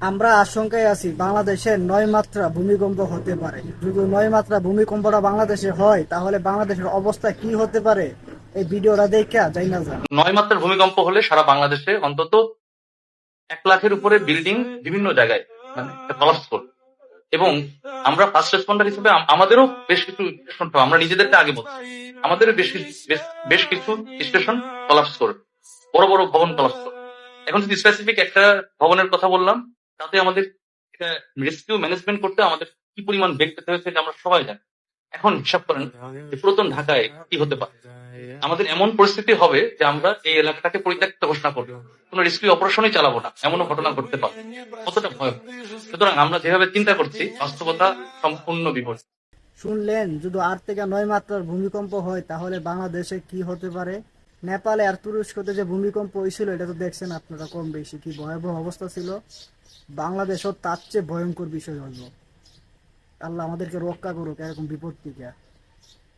আমরা আশঙ্কায় আছি বাংলাদেশে 9 মাত্রা ভূমিকম্প হতে পারে। যদি 9 মাত্রা ভূমিকম্পটা বাংলাদেশে হয় তাহলে বাংলাদেশের অবস্থা কি হতে পারে এই ভিডিওটা দেখা যাই না যা। 9 মাত্রার ভূমিকম্প হলে সারা বাংলাদেশে অন্তত 1 লাখের উপরে বিল্ডিং বিভিন্ন জায়গায় মানে কলাপস করবে। এবং আমরা ফার্স্ট রেসপন্ডার হিসেবে আমাদেরও বেশ কিছু স্টেশন, আমরা নিজেদেরকে আগে বলছি, আমাদেরও বেশ কিছু স্টেশন কলাপস করবে, বড় বড় ভবন কলাপস করবে। এখন যদি স্পেসিফিক একটা ভবনের কথা বললাম, তাতে আমাদের এটা রেস্কিউ ম্যানেজমেন্ট করতে আমাদের কি পরিমাণ বেগ পেতে হয়েছে এটা আমরা সবাই জানি। এখন হিসাব করেন যে পুরাতন ঢাকায় কি হতে পারে। আমাদের এমন পরিস্থিতি হবে যে আমরা এই এলাকাটাকে পরিত্যক্ত ঘোষণা করবো, কোনো রেস্কিউ অপারেশনই চালাবো না, এমনও ঘটনা ঘটতে পারে। কতটা ভয়! সুতরাং আমরা যেভাবে চিন্তা করছি বাস্তবতা সম্পূর্ণ বিপরীত। শুনলেন, যদি 8 থেকে 9 মাত্রার ভূমিকম্প হয় তাহলে বাংলাদেশে কি হতে পারে। নেপালে আর তুরস্কতে যে ভূমিকম্প হয়েছিল এটা তো দেখছেন আপনারা কম বেশি কি ভয়াবহ অবস্থা ছিল। বাংলাদেশও তার চেয়ে ভয়ঙ্কর বিষয় হলো। আল্লাহ আমাদেরকে রক্ষা করুক এরকম বিপদ থেকে।